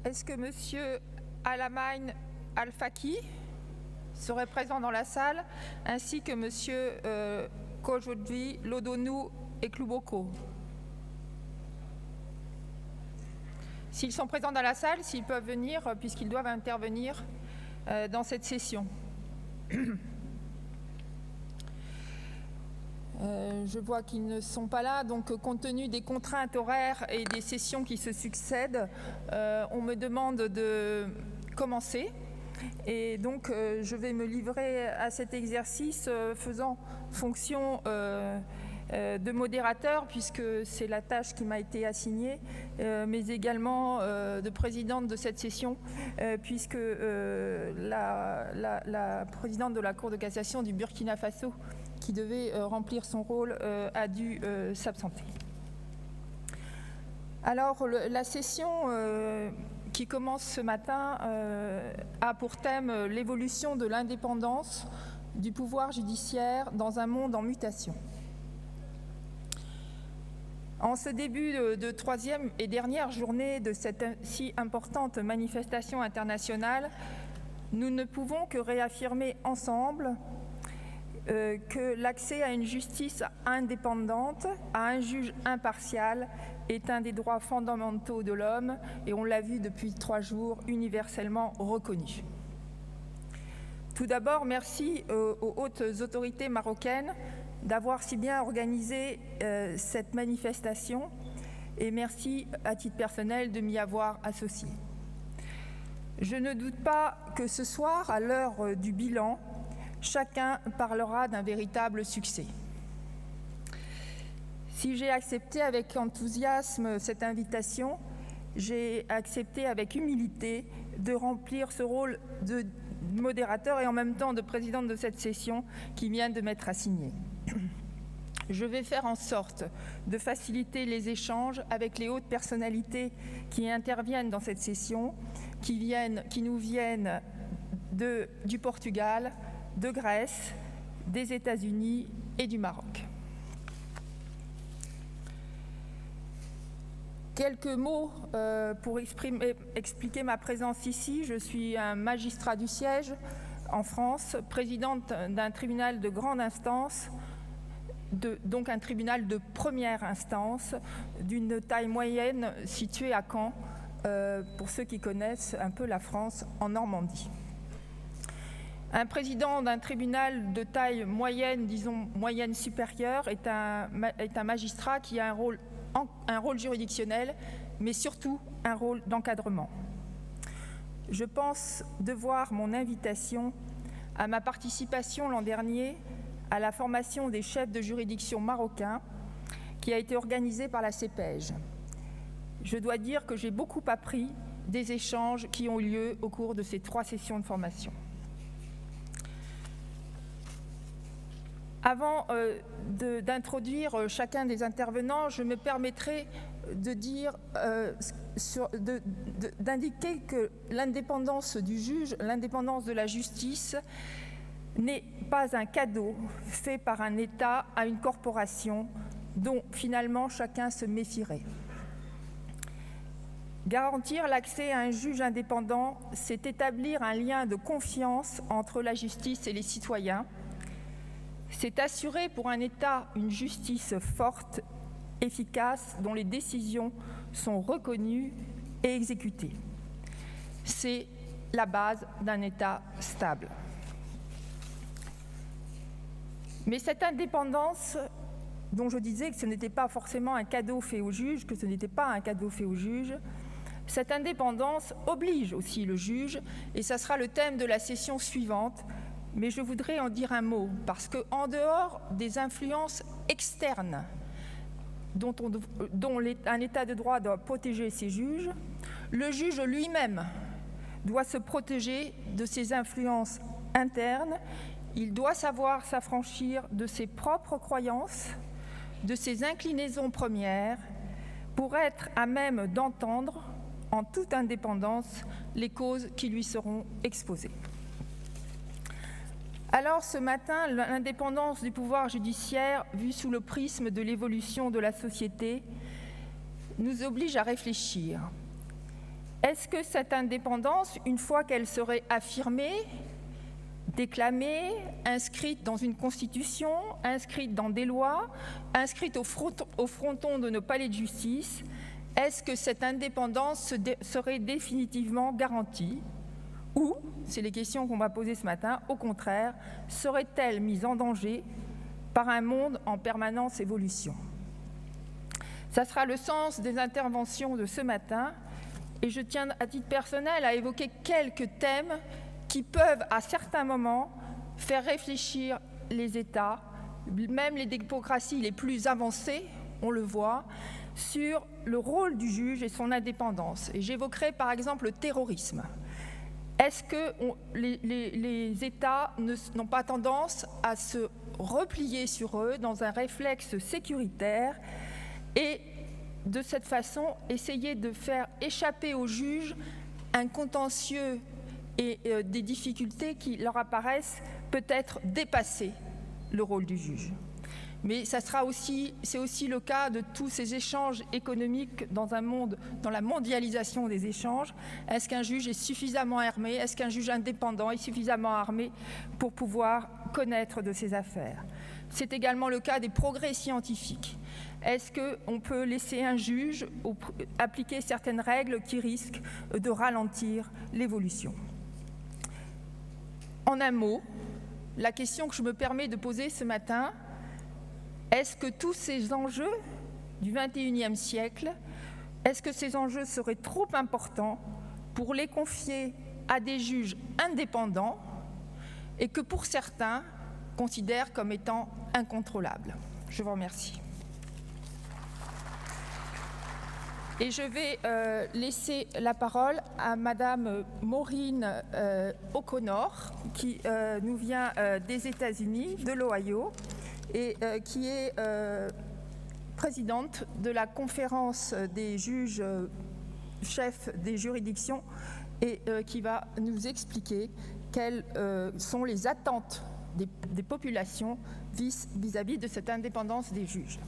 Est-ce que M. Alamain Al-Faki serait présent dans la salle, ainsi que M. Kojodvi, Lodonou et Klouboko? S'ils sont présents dans la salle, s'ils peuvent venir, puisqu'ils doivent intervenir dans cette session. Je vois qu'ils ne sont pas là, donc compte tenu des contraintes horaires et des sessions qui se succèdent, on me demande de commencer. Et donc je vais me livrer à cet exercice faisant fonction de modérateur, puisque c'est la tâche qui m'a été assignée, mais également de présidente de cette session, puisque la présidente de la Cour de cassation du Burkina Faso, qui devait remplir son rôle, a dû s'absenter. Alors, la session qui commence ce matin a pour thème l'évolution de l'indépendance du pouvoir judiciaire dans un monde en mutation. En ce début de troisième et dernière journée de cette si importante manifestation internationale, nous ne pouvons que réaffirmer ensemble que l'accès à une justice indépendante, à un juge impartial, est un des droits fondamentaux de l'homme, et on l'a vu depuis 3 jours, universellement reconnu. Tout d'abord, merci aux hautes autorités marocaines d'avoir si bien organisé cette manifestation, et merci à titre personnel de m'y avoir associé. Je ne doute pas que ce soir, à l'heure du bilan, chacun parlera d'un véritable succès. Si j'ai accepté avec enthousiasme cette invitation, j'ai accepté avec humilité de remplir ce rôle de modérateur et en même temps de présidente de cette session qui vient de m'être assignée. Je vais faire en sorte de faciliter les échanges avec les hautes personnalités qui interviennent dans cette session, qui nous viennent du Portugal, de Grèce, des États-Unis et du Maroc. Quelques mots pour expliquer ma présence ici. Je suis un magistrat du siège en France, présidente d'un tribunal de grande instance, donc un tribunal de première instance, d'une taille moyenne situé à Caen, pour ceux qui connaissent un peu la France, en Normandie. Un président d'un tribunal de taille moyenne, disons moyenne supérieure, est un magistrat qui a un rôle juridictionnel, mais surtout un rôle d'encadrement. Je pense devoir mon invitation à ma participation l'an dernier à la formation des chefs de juridiction marocains qui a été organisée par la CEPEJ. Je dois dire que j'ai beaucoup appris des échanges qui ont eu lieu au cours de ces 3 sessions de formation. Avant d'introduire chacun des intervenants, je me permettrai d'indiquer que l'indépendance du juge, l'indépendance de la justice, n'est pas un cadeau fait par un État à une corporation dont finalement chacun se méfierait. Garantir l'accès à un juge indépendant, c'est établir un lien de confiance entre la justice et les citoyens. C'est assurer pour un État une justice forte, efficace, dont les décisions sont reconnues et exécutées. C'est la base d'un État stable. Mais cette indépendance, dont je disais que ce n'était pas forcément un cadeau fait aux juges, cette indépendance oblige aussi le juge, et ça sera le thème de la session suivante. Mais je voudrais en dire un mot, parce qu'en dehors des influences externes dont un État de droit doit protéger ses juges, le juge lui-même doit se protéger de ses influences internes. Il doit savoir s'affranchir de ses propres croyances, de ses inclinaisons premières, pour être à même d'entendre, en toute indépendance, les causes qui lui seront exposées. Alors ce matin, l'indépendance du pouvoir judiciaire, vue sous le prisme de l'évolution de la société, nous oblige à réfléchir. Est-ce que cette indépendance, une fois qu'elle serait affirmée, déclamée, inscrite dans une constitution, inscrite dans des lois, inscrite au fronton de nos palais de justice, est-ce que cette indépendance serait définitivement garantie? Ou, c'est les questions qu'on va poser ce matin, au contraire, serait-elle mise en danger par un monde en permanente évolution? Ça sera le sens des interventions de ce matin, et je tiens à titre personnel à évoquer quelques thèmes qui peuvent, à certains moments, faire réfléchir les États, même les démocraties les plus avancées, on le voit, sur le rôle du juge et son indépendance. Et j'évoquerai par exemple le terrorisme. Est-ce que les États n'ont pas tendance à se replier sur eux dans un réflexe sécuritaire et de cette façon essayer de faire échapper aux juges un contentieux et des difficultés qui leur apparaissent peut-être dépasser le rôle du juge? Mais c'est aussi le cas de tous ces échanges économiques dans un monde, dans la mondialisation des échanges. Est-ce qu'un juge est suffisamment armé? Est-ce qu'un juge indépendant est suffisamment armé pour pouvoir connaître de ses affaires? C'est également le cas des progrès scientifiques. Est-ce qu'on peut laisser un juge appliquer certaines règles qui risquent de ralentir l'évolution? En un mot, la question que je me permets de poser ce matin, est-ce que tous ces enjeux du XXIe siècle, est-ce que ces enjeux seraient trop importants pour les confier à des juges indépendants et que pour certains considèrent comme étant incontrôlables? Je vous remercie. Et je vais laisser la parole à Madame Maureen O'Connor, qui nous vient des États-Unis, de l'Ohio, et qui est présidente de la conférence des juges chefs des juridictions et qui va nous expliquer quelles sont les attentes des populations vis-à-vis de cette indépendance des juges.